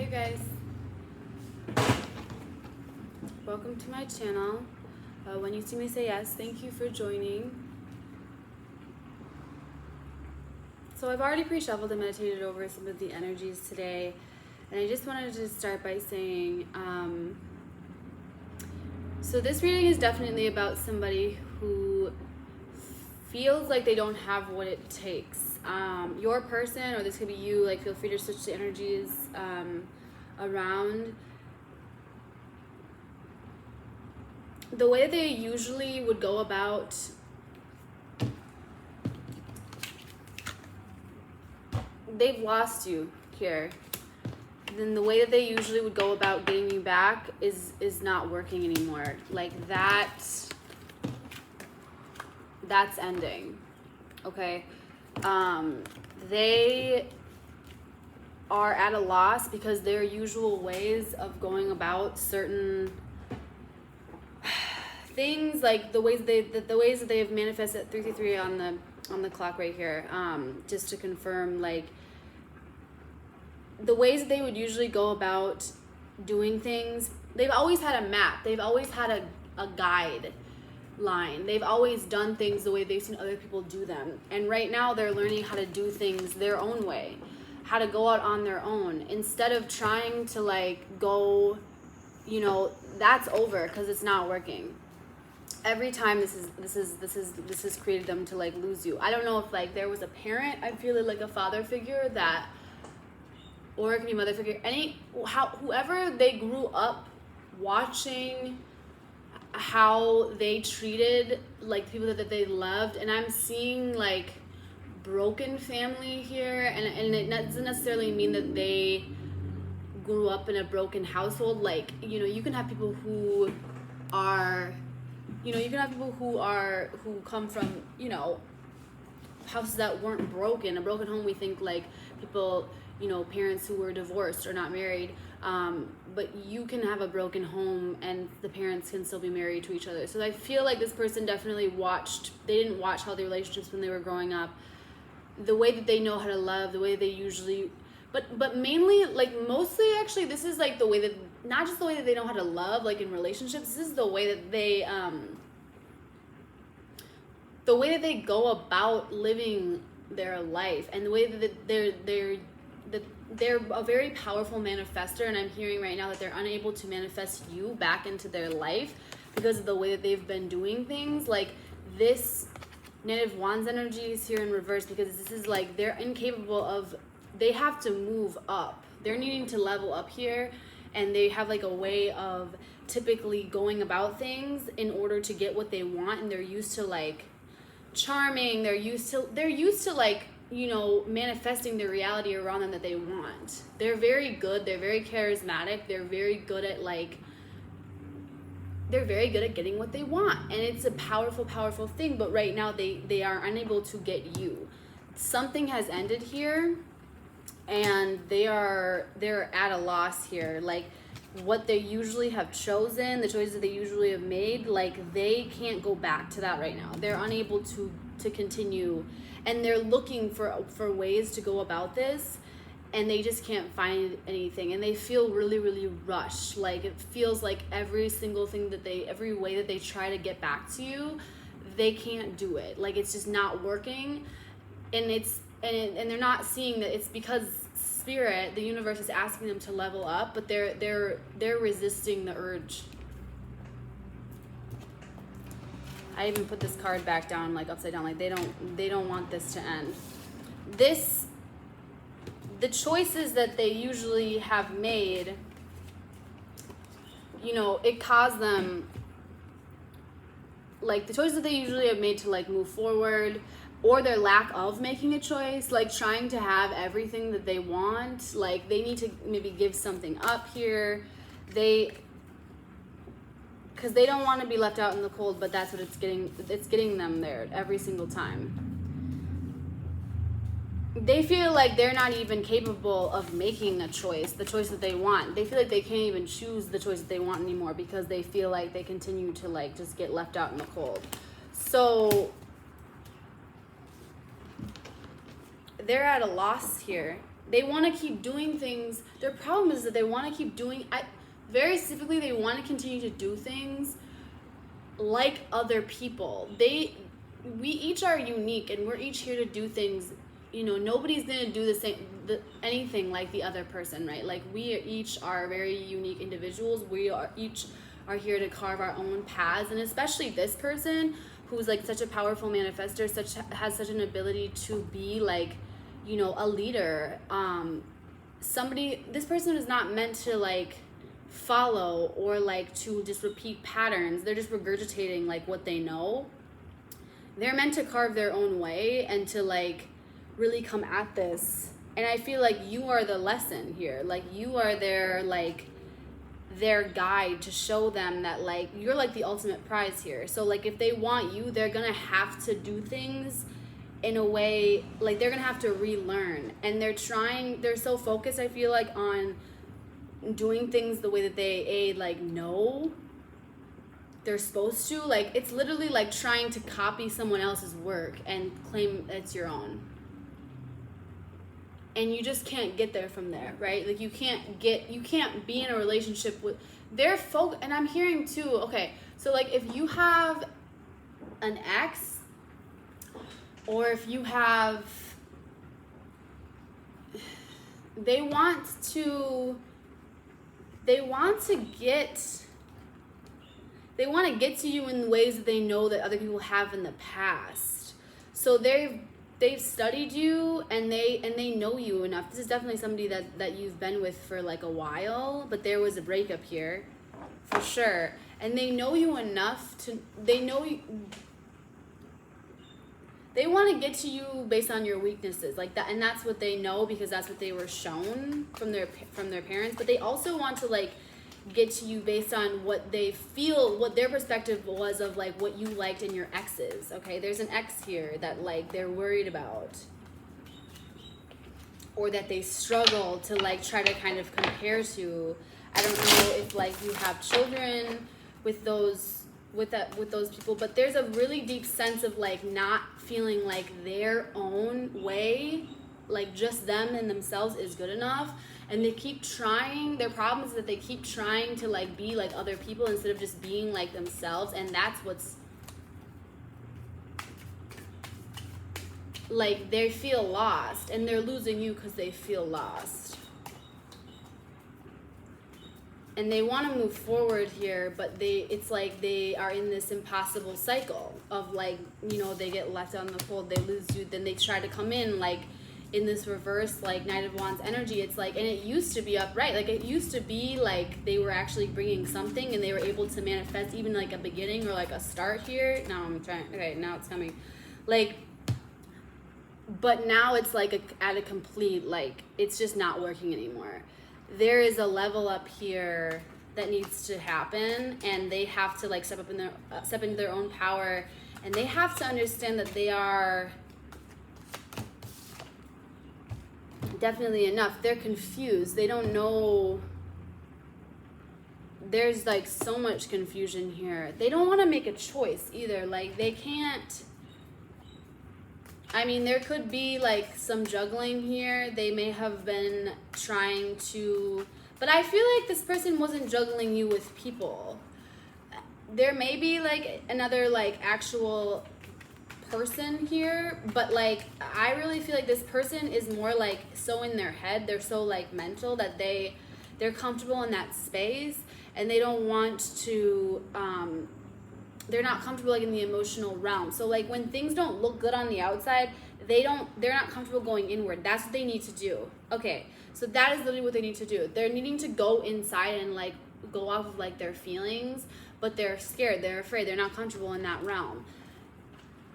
guys, welcome to my channel. When you see me say yes, thank you for joining. So I've already pre-shuffled and meditated over some of the energies today, and I just wanted to start by saying, so this reading is definitely about somebody who feels like they don't have what it takes. Your person, or this could be you, like feel free to switch the energies around. The way they usually would go about they've lost you here. Then the way that they usually would go about getting you back is not working anymore. Like that's ending. Okay. They are at a loss because their usual ways of going about certain things, like the ways that they have manifested 333 on the clock right here, just to confirm, like the ways that they would usually go about doing things, they've always had a map, they've always had a guide line, they've always done things the way they've seen other people do them, and right now they're learning how to do things their own way, how to go out on their own instead of trying to like go, you know, that's over because it's not working. Every time this has created them to like lose you. I don't know if like there was a parent, I feel it like a father figure that, or it can be mother figure, whoever they grew up watching how they treated like people that they loved. And I'm seeing like broken family here, and it doesn't necessarily mean that they grew up in a broken household. Like, you know, you can have people who are, you know, you can have people who come from, you know, houses that weren't broken. A broken home, we think like people, you know, parents who were divorced or not married, but you can have a broken home and the parents can still be married to each other. So I feel like this person definitely they didn't watch healthy relationships when they were growing up, the way that they know how to love, the way they usually, but mainly, like mostly actually, this is like the way that, not just the way that they know how to love, like in relationships, this is the way that they go about living their life, and the way that they're a very powerful manifester. And I'm hearing right now that they're unable to manifest you back into their life because of the way that they've been doing things. Like this Knight of Wands energy is here in reverse because this is like they're incapable of, they have to move up, they're needing to level up here, and they have like a way of typically going about things in order to get what they want, and they're used to like charming, they're used to like, you know, manifesting the reality around them that they want. They're very good, they're very charismatic, they're very good at getting what they want, and it's a powerful thing. But right now they are unable to get you. Something has ended here, and they're at a loss here. Like what they usually have chosen, the choices that they usually have made, like they can't go back to that right now. They're unable to continue, and they're looking for ways to go about this, and they just can't find anything, and they feel really rushed. Like it feels like every single thing every way that they try to get back to you, they can't do it. Like it's just not working, and they're not seeing that it's because Spirit, the universe, is asking them to level up, but they're resisting the urge. I even put this card back down, like upside down, like they don't want this to end. The choices that they usually have made, you know, it caused them, like the choices that they usually have made to like move forward, or their lack of making a choice, like trying to have everything that they want, like they need to maybe give something up here, because they don't want to be left out in the cold, but that's what it's getting them there every single time. They feel like they're not even capable of making a choice, the choice that they want. They feel like they can't even choose the choice that they want anymore because they feel like they continue to like just get left out in the cold. So they're at a loss here. they want to keep doing things. Their problem is that they want to keep doing, very specifically, they want to continue to do things like other people. We each are unique, and we're each here to do things. You know, nobody's gonna do anything like the other person, right? Like, we each are very unique individuals. We are each are here to carve our own paths, and especially this person who's like such a powerful manifester, has such an ability to be like, you know, a leader. This person is not meant to like follow or like to just repeat patterns. They're just regurgitating like what they know. They're meant to carve their own way and to like really come at this. And I feel like you are the lesson here. Like, you are their guide to show them that like you're like the ultimate prize here. So like, if they want you, they're gonna have to do things in a way, like they're gonna have to relearn. And they're so focused, I feel like, on doing things the way that they like know they're supposed to. Like, it's literally like trying to copy someone else's work and claim it's your own. And you just can't get there from there, right? Like, you can't be in a relationship with their folk. And I'm hearing too, okay, so like, if you have an ex, or if you have, they want to get to you in ways that they know that other people have in the past. So they've studied you, and they know you enough. This is definitely somebody that you've been with for like a while, but there was a breakup here for sure. And they know you enough they want to get to you based on your weaknesses, like that. And that's what they know, because that's what they were shown from their parents. But they also want to like get to you based on what they feel, what their perspective was of like what you liked in your exes. Okay, there's an ex here that like they're worried about, or that they struggle to like try to kind of compare to. I don't know if like you have children with those people, but there's a really deep sense of like not feeling like their own way, like just them and themselves, is good enough. And they keep trying. Their problem is that they keep trying to like be like other people instead of just being like themselves. And that's what's like, they feel lost, and they're losing you because they feel lost. And they want to move forward here, but it's like they are in this impossible cycle of like, you know, they get left out in the cold, they lose you, then they try to come in like in this reverse like Knight of Wands energy. It's like, and it used to be upright, like it used to be like they were actually bringing something, and they were able to manifest even like a beginning or like a start here. Now I'm trying, okay, now it's coming, like, but now it's like at a complete, like, it's just not working anymore. There is a level up here that needs to happen, and they have to like step into their own power, and they have to understand that they are definitely enough. They're confused. They don't know. There's like so much confusion here. They don't want to make a choice either. Like, they can't. I mean, there could be like some juggling here. They may have been trying to, but I feel like this person wasn't juggling you with people. There may be like another like actual person here, but like, I really feel like this person is more like so in their head. They're so like mental that they're comfortable in that space, and they don't want to, they're not comfortable like in the emotional realm. So like, when things don't look good on the outside, they're not comfortable going inward. That's what they need to do. Okay, so that is literally what they need to do. They're needing to go inside and like go off of like their feelings, but they're scared, they're afraid, they're not comfortable in that realm.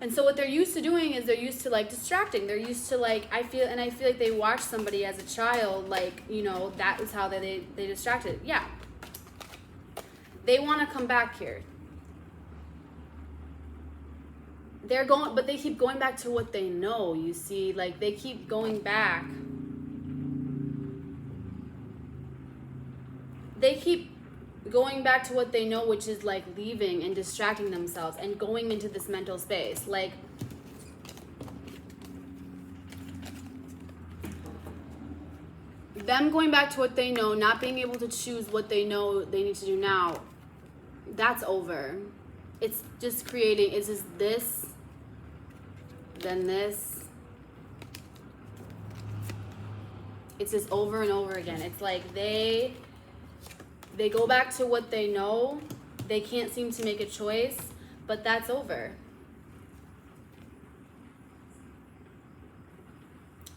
And so what they're used to doing is they're used to like distracting. They're used to like, I feel like they watched somebody as a child, like, you know, that is how they distracted. Yeah. They want to come back here. But they keep going back to what they know, you see, like they keep going back. They keep going back to what they know, which is like leaving and distracting themselves and going into this mental space. Like, them going back to what they know, not being able to choose what they know they need to do now, that's over. It's just creating, it's just this, then this. It's just over and over again. It's like they go back to what they know. They can't seem to make a choice, but that's over.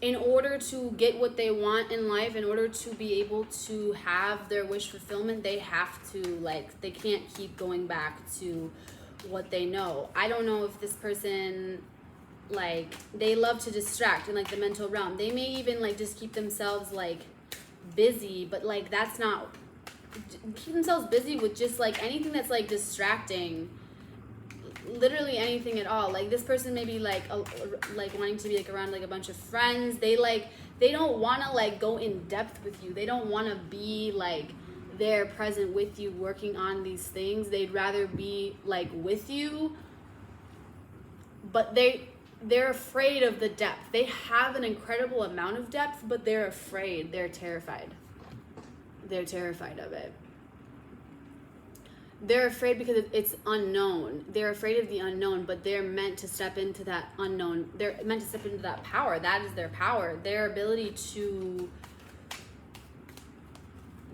In order to get what they want in life, in order to be able to have their wish fulfillment, they have to, like, they can't keep going back to what they know. I don't know if this person, like, they love to distract in, like, the mental realm. They may even, like, just keep themselves, like, busy, but, like, that's not, keep themselves busy with just, like, anything that's, like, distracting. Literally anything at all. Like, this person may be like wanting to be like around like a bunch of friends. They don't want to like go in depth with you. They don't want to be like there present with you working on these things. They'd rather be like with you, but they're afraid of the depth. They have an incredible amount of depth, but they're afraid. They're terrified of it. They're afraid because it's unknown. They're afraid of the unknown, but they're meant to step into that unknown. They're meant to step into that power. That is their power. Their ability to,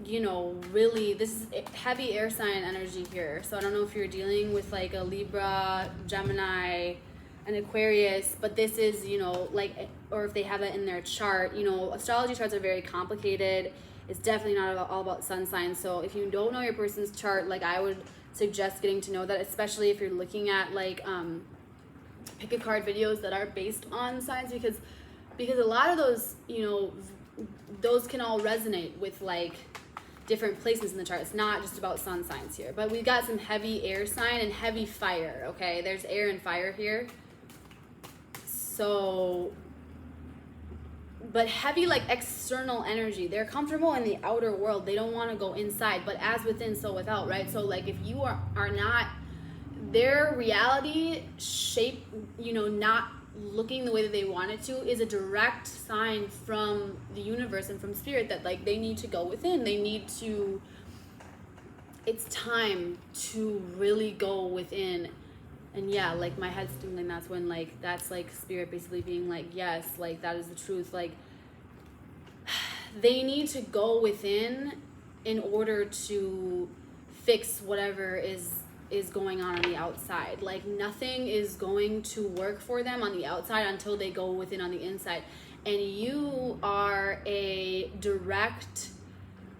you know, really, this is heavy air sign energy here. So I don't know if you're dealing with like a Libra, Gemini, an Aquarius, but this is, you know, like, or if they have that in their chart. You know, astrology charts are very complicated. It's definitely not all about sun signs. So if you don't know your person's chart, like, I would suggest getting to know that, especially if you're looking at like pick a card videos that are based on signs, because a lot of those, you know, those can all resonate with like different placements in the chart. It's not just about sun signs here, but we've got some heavy air sign and heavy fire. Okay, there's air and fire here. So, but heavy like external energy. They're comfortable in the outer world. They don't want to go inside, but as within, so without, right? So like if you are not, their reality shape, you know, not looking the way that they want it to, is a direct sign from the universe and from spirit that like they need to go within. They need to, it's time to really go within. And yeah, like my head's tingling. That's when like, that's like spirit basically being like, yes, like that is the truth. Like they need to go within in order to fix whatever is going on the outside. Like nothing is going to work for them on the outside until they go within on the inside. And you are a direct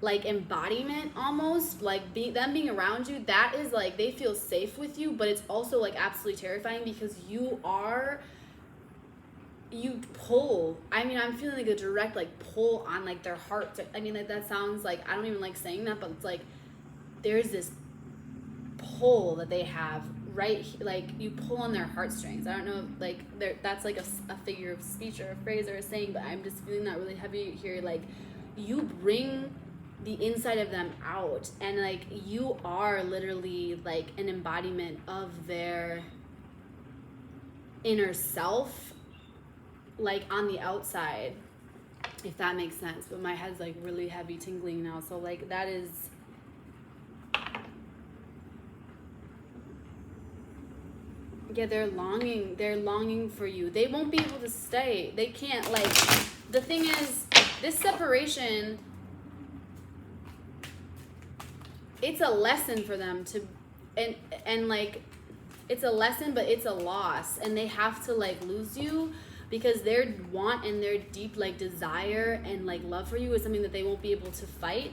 like embodiment, almost like them being around you. That is like, they feel safe with you, but it's also like absolutely terrifying because you pull. I mean, I'm feeling like a direct like pull on like their heart. I mean, like that sounds like, I don't even like saying that, but it's like there's this pull that they have, right? Like you pull on their heartstrings. I don't know, like that's like a figure of speech or a phrase or a saying, but I'm just feeling that really heavy here. Like you bring the inside of them out, and like you are literally like an embodiment of their inner self, like on the outside, if that makes sense. But my head's like really heavy tingling now, so like that is, yeah, they're longing for you. They won't be able to stay. They can't, like, the thing is, this separation, it's a lesson for them to, and like, it's a lesson, but it's a loss, and they have to like lose you because their want and their deep like desire and like love for you is something that they won't be able to fight.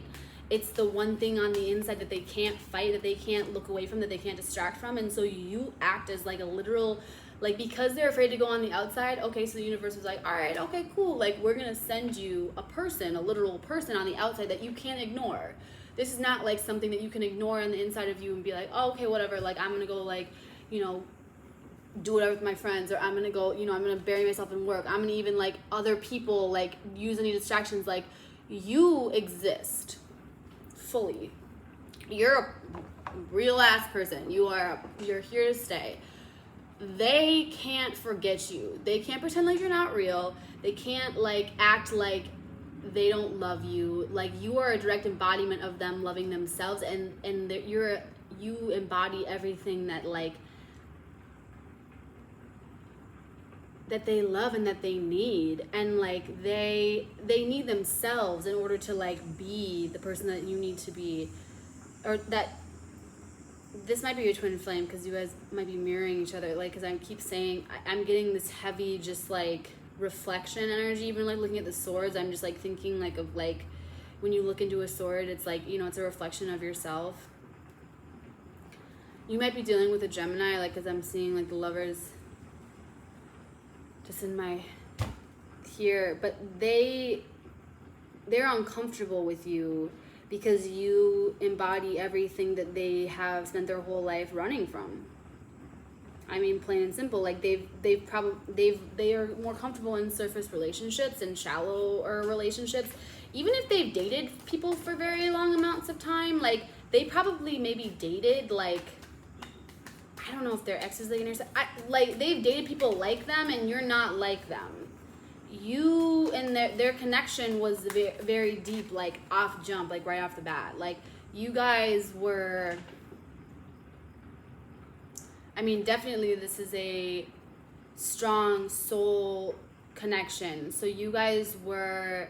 It's the one thing on the inside that they can't fight, that they can't look away from, that they can't distract from. And so you act as like a literal, like, because they're afraid to go on the outside, okay, so the universe was like, all right, okay, cool, like we're gonna send you a person, a literal person on the outside that you can't ignore. This is not like something that you can ignore on the inside of you and be like, oh, okay, whatever, like I'm gonna go like, you know, do whatever with my friends, or I'm gonna go, you know, I'm gonna bury myself in work. I'm gonna even like other people like use any distractions. Like you exist fully. You're a real ass person. You're here to stay. They can't forget you. They can't pretend like you're not real. They can't like act like they don't love you. Like, you are a direct embodiment of them loving themselves, and that you embody everything that, like, that they love and that they need. And like they need themselves in order to like be the person that you need to be. Or that this might be your twin flame, because you guys might be mirroring each other. Like, because I keep saying I'm getting this heavy just like reflection energy. Even like looking at the swords, I'm just like thinking like of like when you look into a sword, it's like, you know, it's a reflection of yourself. You might be dealing with a Gemini, like, because I'm seeing like the Lovers just in my here, but they're uncomfortable with you because you embody everything that they have spent their whole life running from. I mean, plain and simple. Like, they are more comfortable in surface relationships and shallower relationships. Even if they've dated people for very long amounts of time, like, they probably maybe dated like, I don't know if they're exes, like they've dated people like them, and you're not like them. You and their connection was very deep, like off jump, like right off the bat. Like, you guys were, I mean, definitely this is a strong soul connection. So you guys were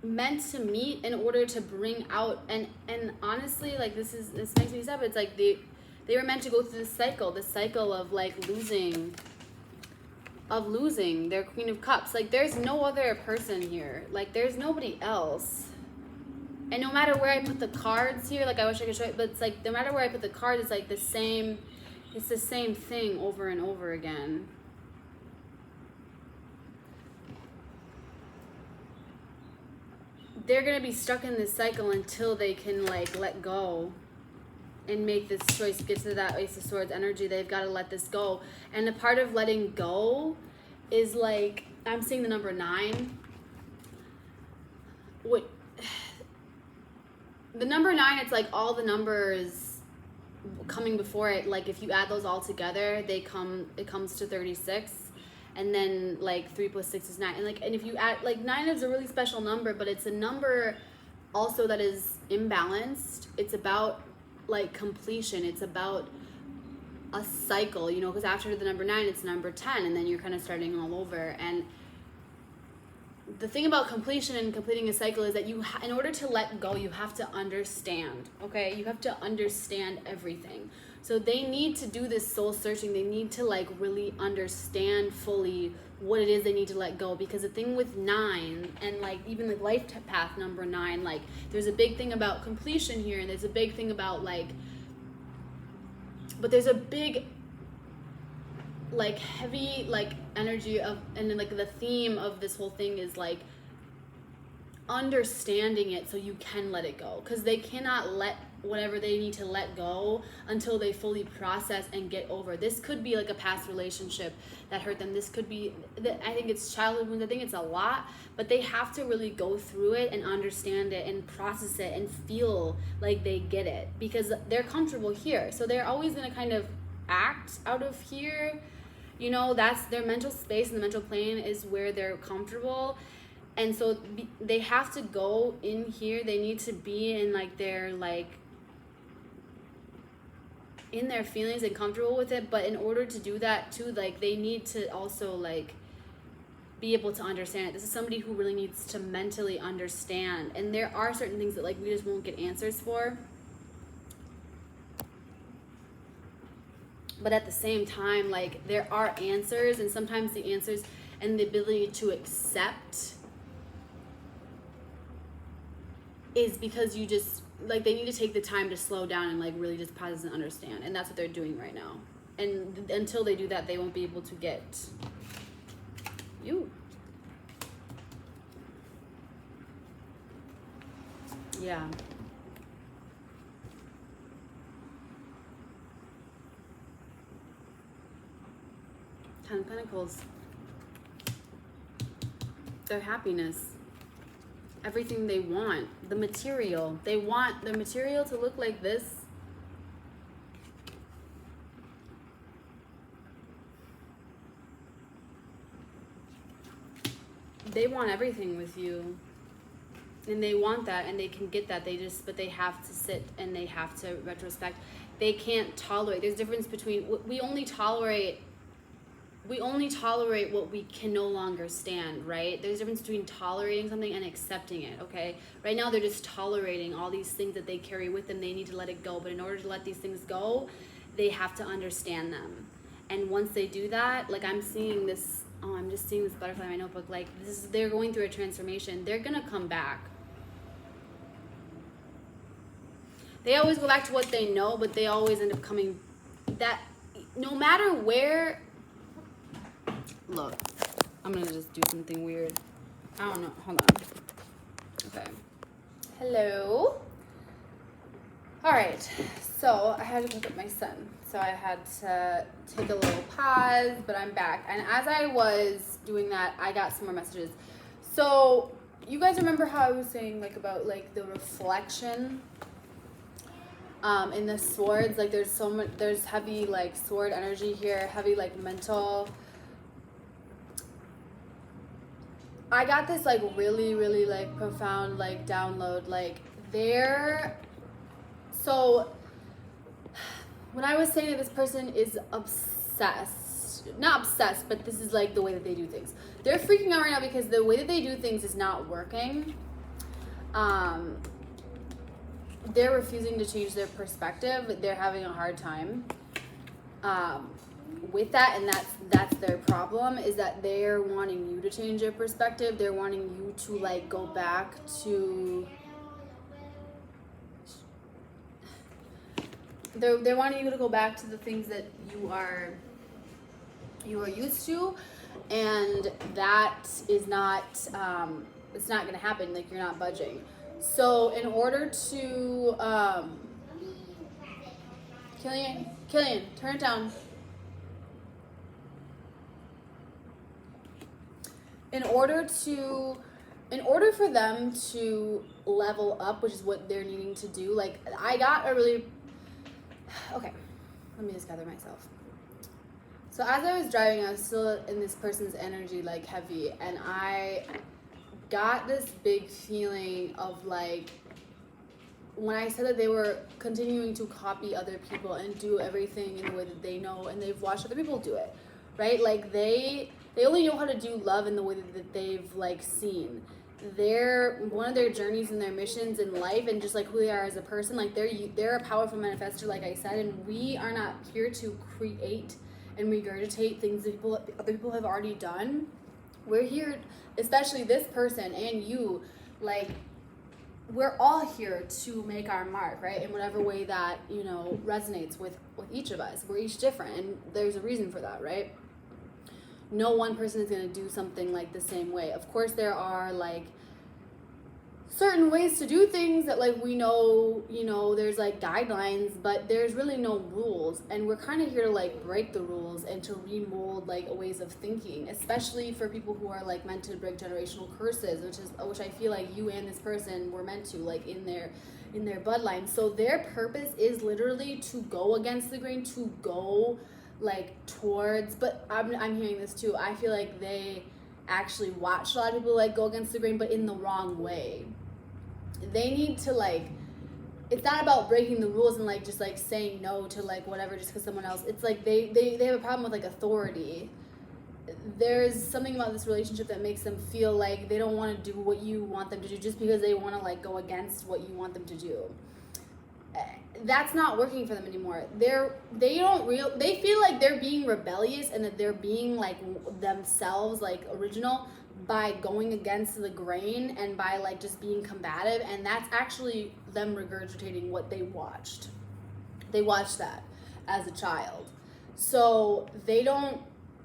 meant to meet in order to bring out, and honestly, like, this makes me sad, but it's like they were meant to go through this cycle of like losing their Queen of Cups. Like, there's no other person here, like there's nobody else. And no matter where I put the cards here, like, I wish I could show it, but it's like no matter where I put the cards, it's like the same thing over and over again. They're gonna be stuck in this cycle until they can like let go and make this choice, get to that Ace of Swords energy. They've got to let this go. And a part of letting go is like, I'm seeing the number 9. What the number 9, it's like all the numbers coming before it, like if you add those all together, it comes to 36. And then like 3 plus 6 is 9. And if you add, like, 9 is a really special number, but it's a number also that is imbalanced. It's about like completion. It's about a cycle, you know, because after the number 9, it's number 10, and then you're kind of starting all over. And the thing about completion and completing a cycle is that in order to let go, you have to understand, okay? You have to understand everything. So they need to do this soul searching. They need to like really understand fully what it is they need to let go. Because the thing with 9, and like even the life path number 9, like there's a big thing about completion here, and there's a big thing about like, but there's a big like heavy like energy of, and then like the theme of this whole thing is like understanding it so you can let it go. Because they cannot let whatever they need to let go until they fully process and get over. This could be like a past relationship that hurt them. This could be, I think it's childhood wounds. I think it's a lot, but they have to really go through it and understand it and process it and feel like they get it, because they're comfortable here. So they're always going to kind of act out of here. You know, that's their mental space, and the mental plane is where they're comfortable. And so they have to go in here. They need to be in like their like in their feelings and comfortable with it. But in order to do that too, like they need to also like be able to understand it. This is somebody who really needs to mentally understand. And there are certain things that like we just won't get answers for. But at the same time, like there are answers, and sometimes the answers and the ability to accept is because you just like they need to take the time to slow down and like really just process and understand. And that's what they're doing right now. And until they do that, they won't be able to get you. Yeah. 10 of Pentacles. Their happiness. Everything they want. The material. They want the material to look like this. they want everything with you. And they want that, and they can get that. But they have to sit and they have to retrospect. They can't tolerate. There's a difference between, we only tolerate what we can no longer stand, right? There's a difference between tolerating something and accepting it, okay? Right now, they're just tolerating all these things that they carry with them. They need to let it go. But in order to let these things go, they have to understand them. And once they do that, like I'm seeing this, I'm just seeing this butterfly in my notebook. Like, they're going through a transformation. They're going to come back. They always go back to what they know, but they always end up coming, that no matter where, look, I'm gonna just do something weird. I don't know, hold on. Okay. Hello. All right, so I had to pick up my son. So I had to take a little pause, but I'm back. And as I was doing that, I got some more messages. So you guys remember how I was saying like about like the reflection in the swords? Like there's heavy like sword energy here, heavy like mental. I got this like really, really like profound like download. Like so when I was saying that this person is obsessed, not obsessed, but this is like the way that they do things. They're freaking out right now because the way that they do things is not working. They're refusing to change their perspective. They're having a hard time with that, and that's their problem, is that they're wanting you to change your perspective. They're wanting you to like go back to they're wanting you to go back to the things that you are used to, and that is not it's not going to happen. Like, you're not budging. So in order to Killian, turn it down. In order for them to level up, which is what they're needing to do, like I got a really, okay, let me just gather myself. So as I was driving, I was still in this person's energy, like heavy, and I got this big feeling of like, when I said that they were continuing to copy other people and do everything in the way that they know, and they've watched other people do it, right? Like they only know how to do love in the way that they've like seen. One of their journeys and their missions in life, and just like who they are as a person, like they're a powerful manifestor, like I said, and we are not here to create and regurgitate things that other people have already done. We're here, especially this person and you, like we're all here to make our mark, right? In whatever way that, you know, resonates with each of us. We're each different, and there's a reason for that, right? No one person is going to do something like the same way. Of course, there are like certain ways to do things that like we know, you know, there's like guidelines, but there's really no rules. And we're kind of here to like break the rules and to remold like ways of thinking, especially for people who are like meant to break generational curses, which I feel like you and this person were meant to, like in their bloodline. So their purpose is literally to go against the grain, to go like towards, but I'm hearing this too. I feel like they actually watch a lot of people like go against the grain, but in the wrong way. They need to like, it's not about breaking the rules and like just like saying no to like whatever just because someone else, it's like they have a problem with like authority. There's something about this relationship that makes them feel like they don't want to do what you want them to do just because they want to like go against what you want them to do. That's not working for them anymore. They feel like they're being rebellious and that they're being like themselves, like original, by going against the grain and by like just being combative, and that's actually them regurgitating what they watched. They watched that as a child. So they don't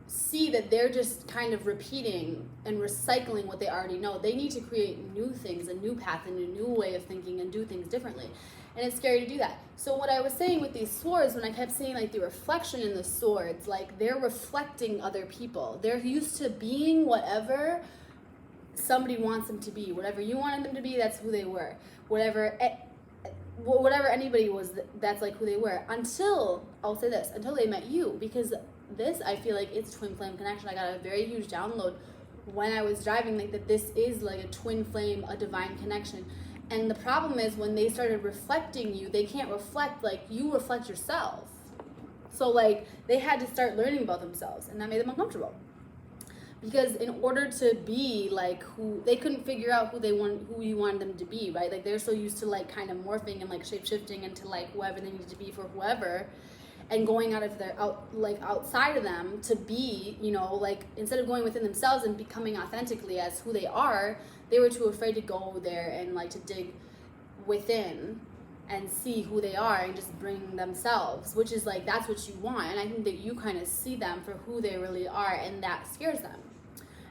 see that they're just kind of repeating and recycling what they already know. They need to create new things, a new path, and a new way of thinking and do things differently. And it's scary to do that. So what I was saying with these swords, when I kept seeing like the reflection in the swords, like they're reflecting other people. They're used to being whatever somebody wants them to be. Whatever you wanted them to be, that's who they were. Whatever anybody was, that's like who they were. Until, I'll say this, until they met you. Because this, I feel like it's twin flame connection. I got a very huge download when I was driving, like, that this is like a twin flame, a divine connection. And the problem is when they started reflecting you, they can't reflect, like, you reflect yourself. So, like, they had to start learning about themselves, and that made them uncomfortable. Because in order to be, like, who, they couldn't figure out who you wanted them to be, right? Like, they're so used to, like, kind of morphing and, like, shape-shifting into, like, whoever they need to be for whoever, and going out of their, outside of them to be, you know, like, instead of going within themselves and becoming authentically as who they are, they were too afraid to go there and, like, to dig within and see who they are and just bring themselves, which is, like, that's what you want. And I think that you kind of see them for who they really are, and that scares them.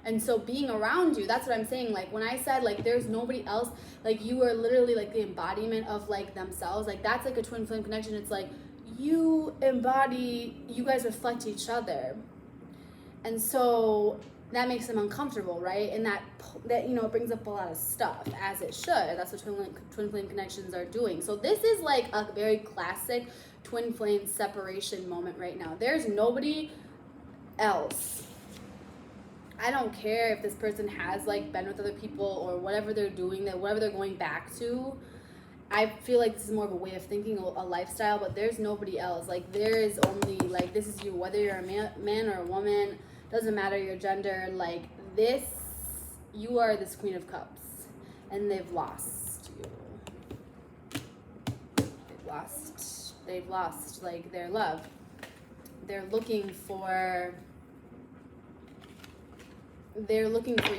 And so being around you, that's what I'm saying. Like, when I said, like, there's nobody else, like, you are literally, like, the embodiment of, like, themselves. Like, that's, like, a twin flame connection. It's, like, you embody, you guys reflect each other. And so that makes them uncomfortable, right? And that you know, brings up a lot of stuff, as it should. That's what twin flame connections are doing. So this is, like, a very classic twin flame separation moment right now. There's nobody else. I don't care if this person has, like, been with other people or whatever they're doing, that whatever they're going back to. I feel like this is more of a way of thinking, a lifestyle, but there's nobody else. Like, there is only, like, this is you, whether you're a man or a woman, doesn't matter your gender, like, this, you are this Queen of Cups, and they've lost you. They've lost, like, their love. They're looking for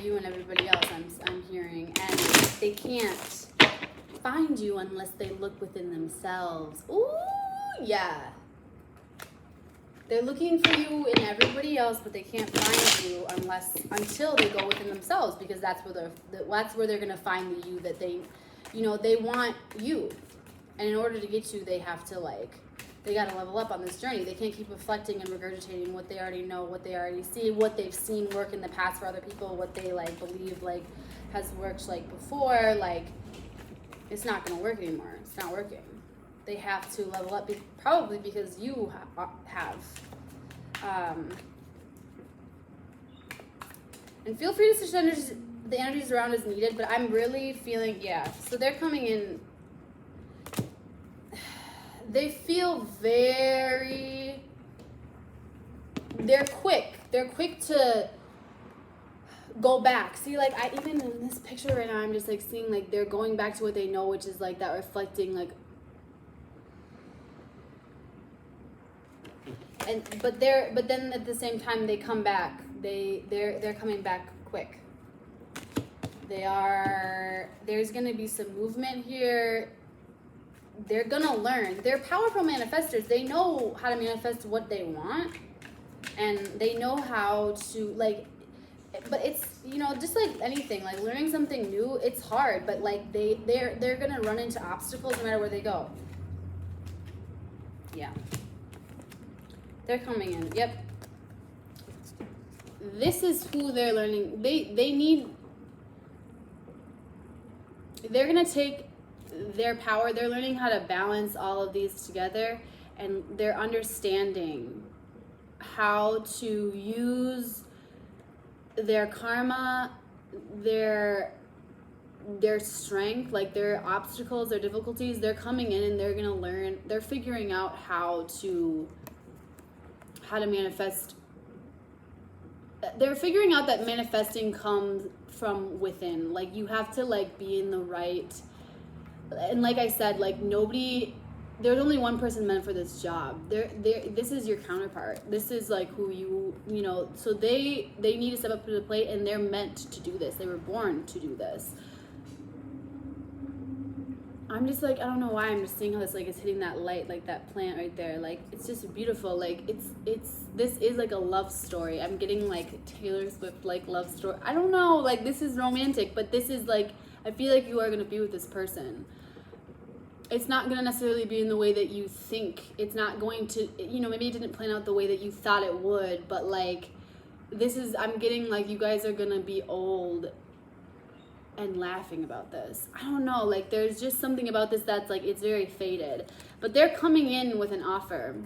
you and everybody else, I'm hearing, and they can't find you unless they look within themselves. Ooh, yeah. They're looking for you in everybody else, but they can't find you until they go within themselves, because that's where they're gonna find the you that they, you know, they want you, and in order to get you, they have to, like, they gotta level up on this journey. They can't keep reflecting and regurgitating what they already know, what they already see, what they've seen work in the past for other people, what they, like, believe, like, has worked, like, before. Like, it's not gonna work anymore. It's not working. They have to level up, probably because you have. And feel free to switch the energies around as needed, but I'm really feeling, yeah. So they're coming in. They feel they're quick. They're quick to go back. See, like, I even in this picture right now, I'm just, like, seeing, like, they're going back to what they know, which is, like, that reflecting, like, but then at the same time they come back. They're coming back quick. There's gonna be some movement here. They're gonna learn. They're powerful manifestors. They know how to manifest what they want, and they know how to, like, but it's, you know, just like anything, like learning something new, it's hard, but, like, they're gonna run into obstacles no matter where they go. Yeah. They're coming in. Yep. This is who they're learning. They're gonna take their power. They're learning how to balance all of these together, and they're understanding how to use their karma, their strength, like their obstacles, their difficulties. They're coming in and they're gonna learn. They're figuring out how to manifest. They're figuring out that manifesting comes from within. Like, you have to, like, be in the right, and like I said, like, there's only one person meant for this job. This is your counterpart. This is, like, who you know, so they need to step up to the plate, and they're meant to do this. They were born to do this. I'm just, like, I don't know why, I'm just seeing how this, like, is hitting that light, like that plant right there. Like, it's just beautiful. Like, this is like a love story. I'm getting, like, Taylor Swift, like, love story. I don't know, like, this is romantic, but this is, like, I feel like you are going to be with this person. It's not going to necessarily be in the way that you think. It's not going to, you know, maybe it didn't plan out the way that you thought it would, but, like, I'm getting, like, you guys are going to be old and laughing about this. I don't know, like, there's just something about this that's, like, it's very faded. But they're coming in with an offer.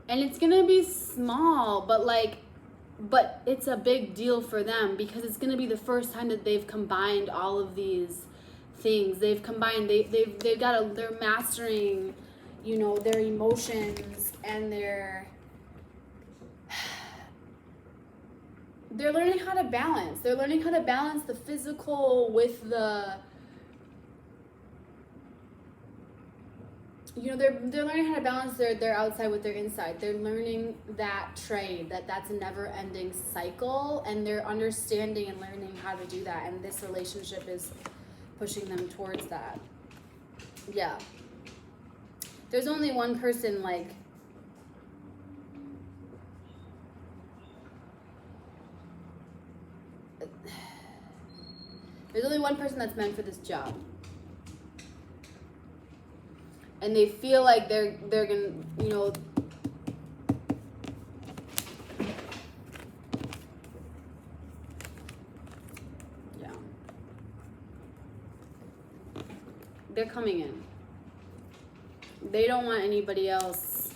And it's gonna be small, but, like, but it's a big deal for them because it's going to be the first time that they've combined all of these things. They've combined, they're mastering, you know, their emotions, and they're learning how to balance. They're learning how to balance the physical with the, you know, they're learning how to balance their outside with their inside. They're learning that trade, that's a never-ending cycle, and they're understanding and learning how to do that. And this relationship is pushing them towards that. Yeah. There's only one person, like, there's only one person that's meant for this job. And they feel like they're gonna, you know, yeah, they're coming in. They don't want anybody else.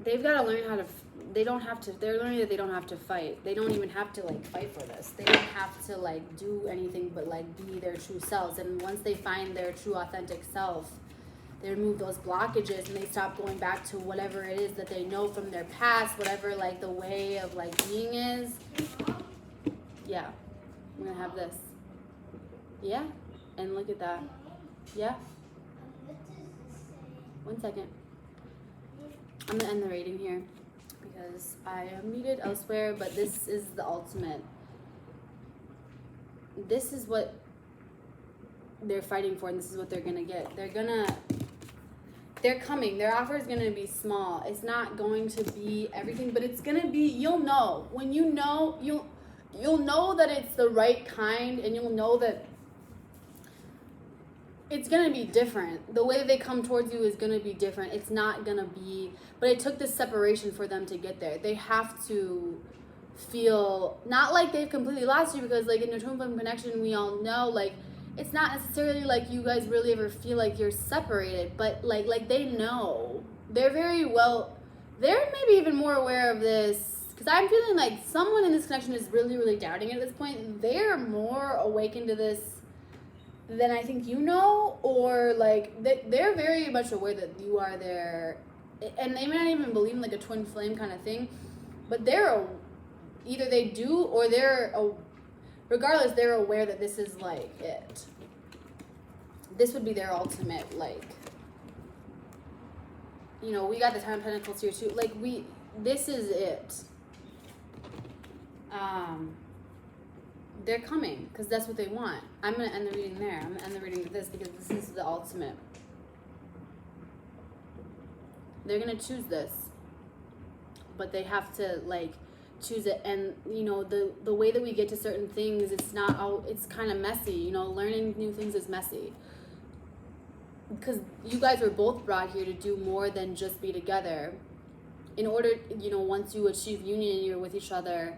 They've got to learn how to, they don't have to, they're learning that they don't have to fight. They don't even have to, like, fight for this. They don't have to, like, do anything but, like, be their true selves. And once they find their true authentic self, they remove those blockages and they stop going back to whatever it is that they know from their past, whatever, like, the way of, like, being is. Yeah. I'm going to have this. Yeah. And look at that. Yeah. 1 second. I'm gonna end the reading here because I am muted elsewhere, but this is the ultimate. This is what they're fighting for, and this is what they're gonna get. They're coming. Their offer is gonna be small. It's not going to be everything, but it's gonna be, you'll know. When you know, you'll know that it's the right kind, and you'll know that it's going to be different. The way that they come towards you is going to be different. It's not going to be, but it took this separation for them to get there. They have to feel, not like they've completely lost you, because, like, in a twin flame connection, we all know, like, it's not necessarily like you guys really ever feel like you're separated, but, like they know. They're very well, they're maybe even more aware of this, because I'm feeling like someone in this connection is really, really doubting it at this point. They're more awakened to this than I think you know, or, like, they're very much aware that you are there, and they may not even believe in, like, a twin flame kind of thing, but either they do, or regardless, they're aware that this is, like, it. This would be their ultimate, like, you know, we got the Ten of Pentacles here too, like, this is it. They're coming because that's what they want. I'm going to end the reading there. I'm going to end the reading with this because this is the ultimate. They're going to choose this, but they have to, like, choose it. And, you know, the way that we get to certain things, it's kind of messy. You know, learning new things is messy, because you guys were both brought here to do more than just be together. In order, you know, once you achieve union and you're with each other,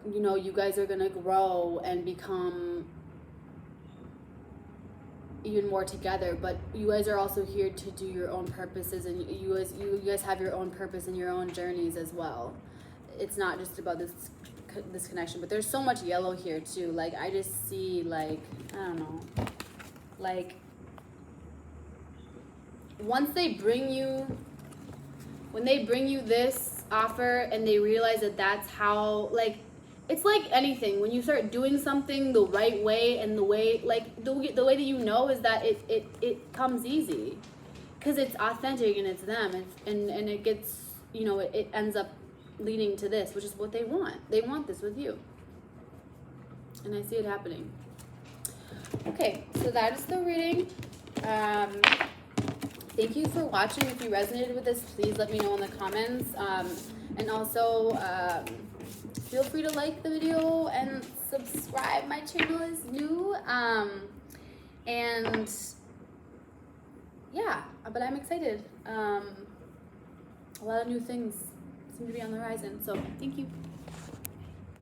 you know, you guys are going to grow and become even more together, but you guys are also here to do your own purposes, and you guys have your own purpose and your own journeys as well. It's not just about this connection, but there's so much yellow here too. Like, I just see, like, I don't know, like, when they bring you this offer and they realize that that's how, like, it's like anything. When you start doing something the right way, and the way, like, the way that you know is that it comes easy, because it's authentic and it's them, and it gets, you know, it ends up leading to this, which is what they want. They want this with you, and I see it happening. Okay, so that is the reading. Thank you for watching. If you resonated with this, please let me know in the comments, and also feel free to like the video and subscribe. My channel is new, and yeah, but I'm excited. A lot of new things seem to be on the horizon, so thank you.